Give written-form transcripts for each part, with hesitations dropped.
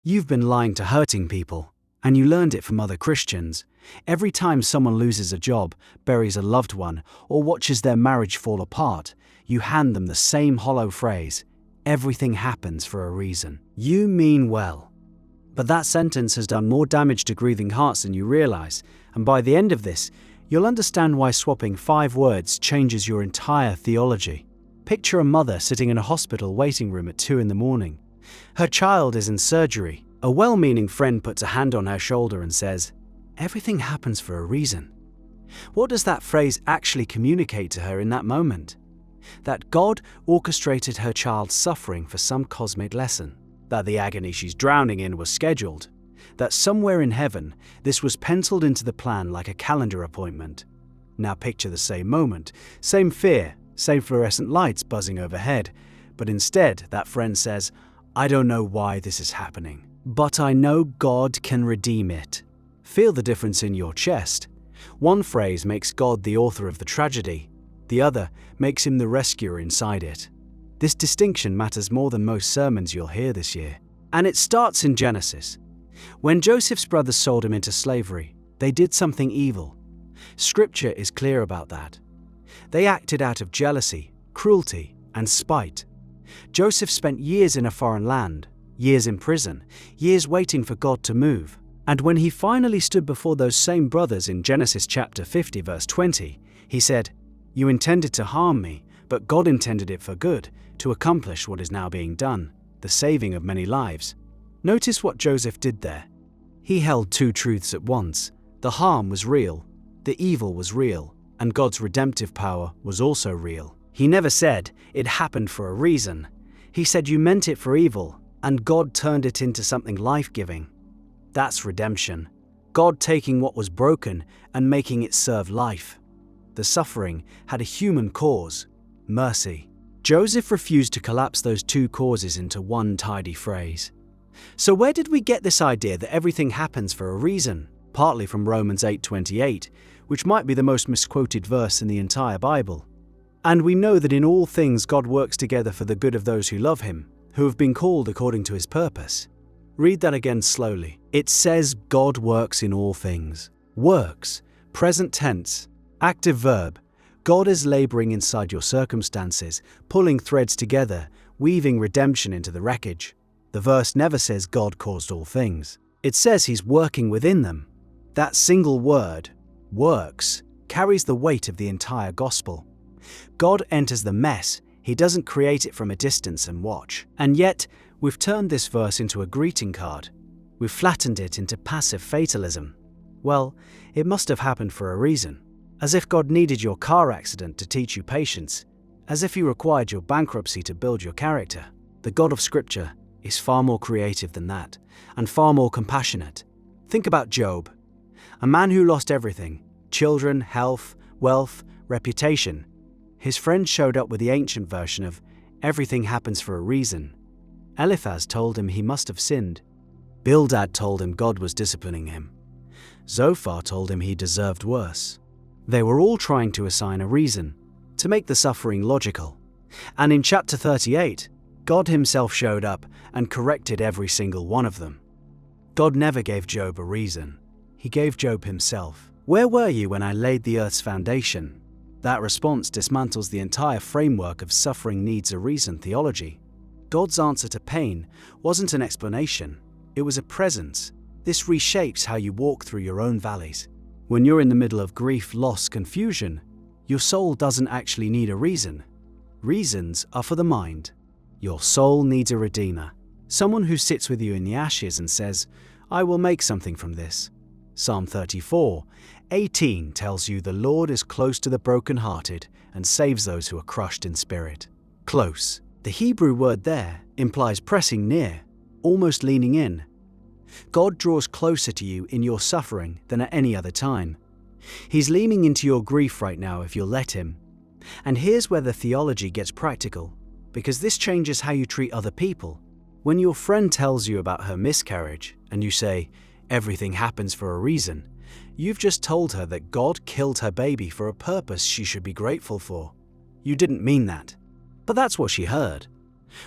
You've been lying to hurting people, and you learned it from other Christians. Every time someone loses a job, buries a loved one, or watches their marriage fall apart, you hand them the same hollow phrase, "Everything happens for a reason." You mean well. But that sentence has done more damage to grieving hearts than you realize, and by the end of this, you'll understand why swapping 5 words changes your entire theology. Picture a mother sitting in a hospital waiting room at 2 in the morning. Her child is in surgery. A well-meaning friend puts a hand on her shoulder and says, "Everything happens for a reason." What does that phrase actually communicate to her in that moment? That God orchestrated her child's suffering for some cosmic lesson. That the agony she's drowning in was scheduled. That somewhere in heaven, this was penciled into the plan like a calendar appointment. Now picture the same moment, same fear, same fluorescent lights buzzing overhead. But instead, that friend says, "I don't know why this is happening, but I know God can redeem it." Feel the difference in your chest. One phrase makes God the author of the tragedy. The other makes him the rescuer inside it. This distinction matters more than most sermons you'll hear this year. And it starts in Genesis. When Joseph's brothers sold him into slavery, they did something evil. Scripture is clear about that. They acted out of jealousy, cruelty, and spite. Joseph spent years in a foreign land, years in prison, years waiting for God to move. And when he finally stood before those same brothers in Genesis chapter 50 verse 20, he said, "You intended to harm me, but God intended it for good, to accomplish what is now being done, the saving of many lives." Notice what Joseph did there. He held 2 truths at once. The harm was real, the evil was real, and God's redemptive power was also real. He never said, "It happened for a reason." He said, "You meant it for evil, and God turned it into something life-giving." That's redemption. God taking what was broken and making it serve life. The suffering had a human cause, mercy. Joseph refused to collapse those 2 causes into one tidy phrase. So where did we get this idea that everything happens for a reason? Partly from Romans 8:28, which might be the most misquoted verse in the entire Bible. And we know that in all things God works together for the good of those who love him, who have been called according to his purpose. Read that again slowly. It says God works in all things. Works, present tense, active verb. God is laboring inside your circumstances, pulling threads together, weaving redemption into the wreckage. The verse never says God caused all things. It says he's working within them. That single word, works, carries the weight of the entire gospel. God enters the mess. He doesn't create it from a distance and watch. And yet, we've turned this verse into a greeting card. We've flattened it into passive fatalism. Well, it must have happened for a reason. As if God needed your car accident to teach you patience. As if he required your bankruptcy to build your character. The God of Scripture is far more creative than that, and far more compassionate. Think about Job, a man who lost everything: children, health, wealth, reputation. His friend showed up with the ancient version of "everything happens for a reason." Eliphaz told him he must have sinned. Bildad told him God was disciplining him. Zophar told him he deserved worse. They were all trying to assign a reason, to make the suffering logical. And in chapter 38, God himself showed up and corrected every single one of them. God never gave Job a reason. He gave Job himself. "Where were you when I laid the earth's foundation?" That response dismantles the entire framework of suffering needs a reason theology. God's answer to pain wasn't an explanation, it was a presence. This reshapes how you walk through your own valleys. When you're in the middle of grief, loss, confusion, your soul doesn't actually need a reason. Reasons are for the mind. Your soul needs a redeemer, someone who sits with you in the ashes and says, "I will make something from this." Psalm 34:18 tells you the Lord is close to the brokenhearted and saves those who are crushed in spirit. Close. The Hebrew word there implies pressing near, almost leaning in. God draws closer to you in your suffering than at any other time. He's leaning into your grief right now if you'll let him. And here's where the theology gets practical, because this changes how you treat other people. When your friend tells you about her miscarriage and you say, "Everything happens for a reason," you've just told her that God killed her baby for a purpose she should be grateful for. You didn't mean that, but that's what she heard.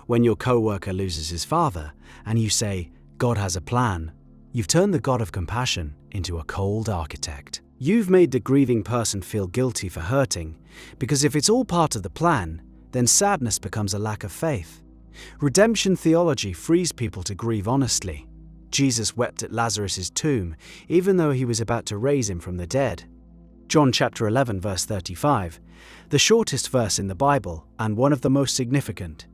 When your coworker loses his father and you say, God has a plan. You've turned the God of compassion into a cold architect. You've made the grieving person feel guilty for hurting, because if it's all part of the plan, then sadness becomes a lack of faith. Redemption theology frees people to grieve honestly. Jesus wept at Lazarus' tomb, even though he was about to raise him from the dead. John chapter 11 verse 35, the shortest verse in the Bible and one of the most significant.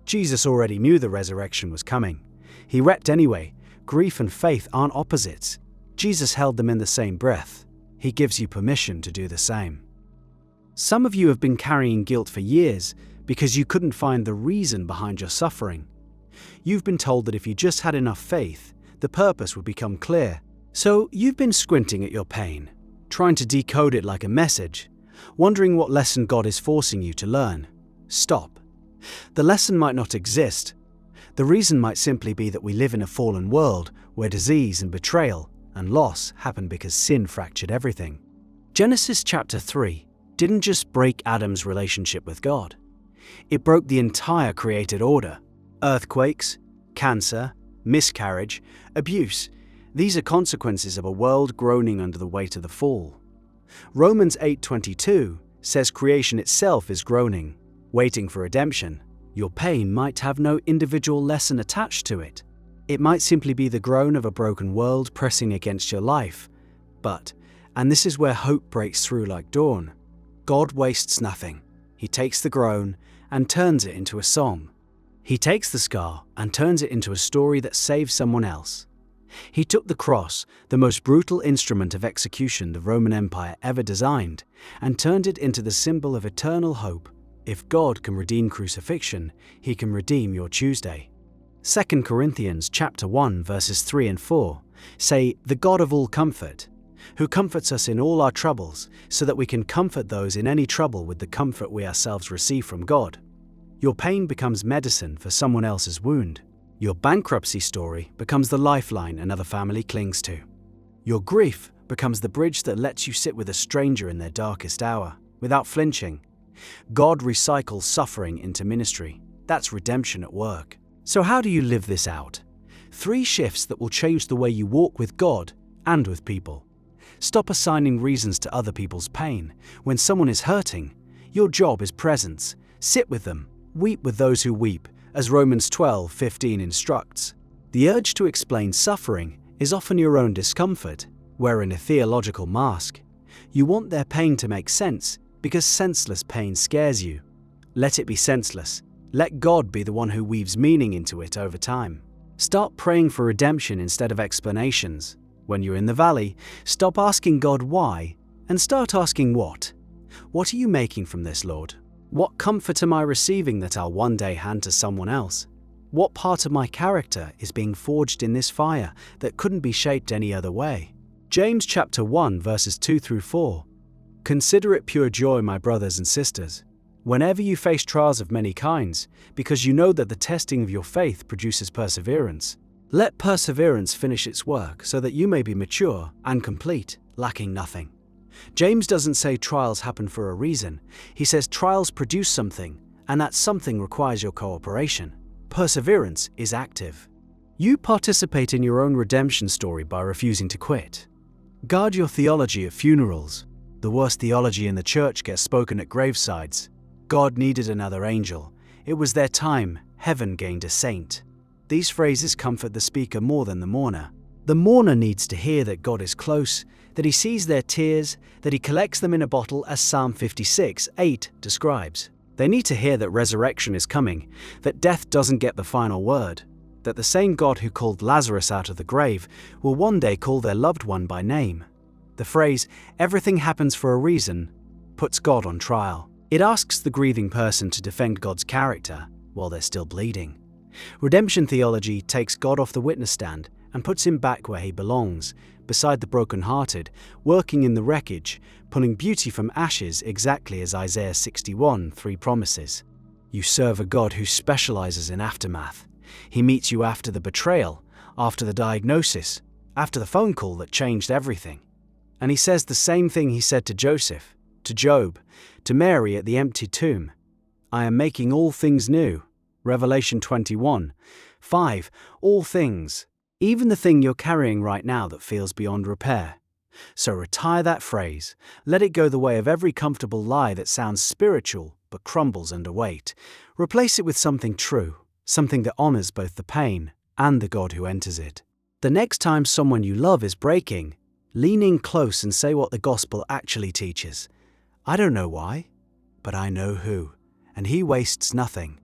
Jesus already knew the resurrection was coming. He wept anyway. Grief and faith aren't opposites. Jesus held them in the same breath. He gives you permission to do the same. Some of you have been carrying guilt for years because you couldn't find the reason behind your suffering. You've been told that if you just had enough faith, the purpose would become clear. So you've been squinting at your pain, trying to decode it like a message, wondering what lesson God is forcing you to learn. Stop. The lesson might not exist. The reason might simply be that we live in a fallen world where disease and betrayal and loss happen because sin fractured everything. Genesis chapter 3 didn't just break Adam's relationship with God. It broke the entire created order. Earthquakes, cancer, miscarriage, abuse. These are consequences of a world groaning under the weight of the fall. Romans 8:22 says creation itself is groaning, waiting for redemption. Your pain might have no individual lesson attached to it. It might simply be the groan of a broken world pressing against your life. But, and this is where hope breaks through like dawn, God wastes nothing. He takes the groan and turns it into a song. He takes the scar and turns it into a story that saves someone else. He took the cross, the most brutal instrument of execution the Roman Empire ever designed, and turned it into the symbol of eternal hope. If God can redeem crucifixion, He can redeem your Tuesday. 2 Corinthians chapter 1 verses 3 and 4 say, "The God of all comfort, who comforts us in all our troubles, so that we can comfort those in any trouble with the comfort we ourselves receive from God." Your pain becomes medicine for someone else's wound. Your bankruptcy story becomes the lifeline another family clings to. Your grief becomes the bridge that lets you sit with a stranger in their darkest hour, without flinching. God recycles suffering into ministry. That's redemption at work. So how do you live this out? 3 shifts that will change the way you walk with God and with people. Stop assigning reasons to other people's pain. When someone is hurting, your job is presence. Sit with them. Weep with those who weep, as Romans 12:15 instructs. The urge to explain suffering is often your own discomfort, wearing a theological mask. You want their pain to make sense, because senseless pain scares you. Let it be senseless. Let God be the one who weaves meaning into it over time. Start praying for redemption instead of explanations. When you're in the valley, stop asking God why and start asking what. What are you making from this, Lord? What comfort am I receiving that I'll one day hand to someone else? What part of my character is being forged in this fire that couldn't be shaped any other way? James chapter 1 verses 2 through 4. Consider it pure joy, my brothers and sisters, whenever you face trials of many kinds, because you know that the testing of your faith produces perseverance. Let perseverance finish its work so that you may be mature and complete, lacking nothing. James doesn't say trials happen for a reason. He says trials produce something, and that something requires your cooperation. Perseverance is active. You participate in your own redemption story by refusing to quit. Guard your theology at funerals. The worst theology in the church gets spoken at gravesides. God needed another angel. It was their time. Heaven gained a saint. These phrases comfort the speaker more than the mourner. The mourner needs to hear that God is close, that He sees their tears, that He collects them in a bottle, as Psalm 56:8 describes. They need to hear that resurrection is coming, that death doesn't get the final word, that the same God who called Lazarus out of the grave will one day call their loved one by name. The phrase, "everything happens for a reason," puts God on trial. It asks the grieving person to defend God's character while they're still bleeding. Redemption theology takes God off the witness stand and puts Him back where He belongs, beside the brokenhearted, working in the wreckage, pulling beauty from ashes, exactly as Isaiah 61:3 promises. You serve a God who specializes in aftermath. He meets you after the betrayal, after the diagnosis, after the phone call that changed everything. And He says the same thing He said to Joseph, to Job, to Mary at the empty tomb. I am making all things new. Revelation 21:5. All things. even the thing you're carrying right now that feels beyond repair. So retire that phrase, let it go the way of every comfortable lie that sounds spiritual but crumbles under weight. Replace it with something true, something that honors both the pain and the God who enters it. The next time someone you love is breaking, lean in close and say what the gospel actually teaches. I don't know why, but I know who, and he wastes nothing.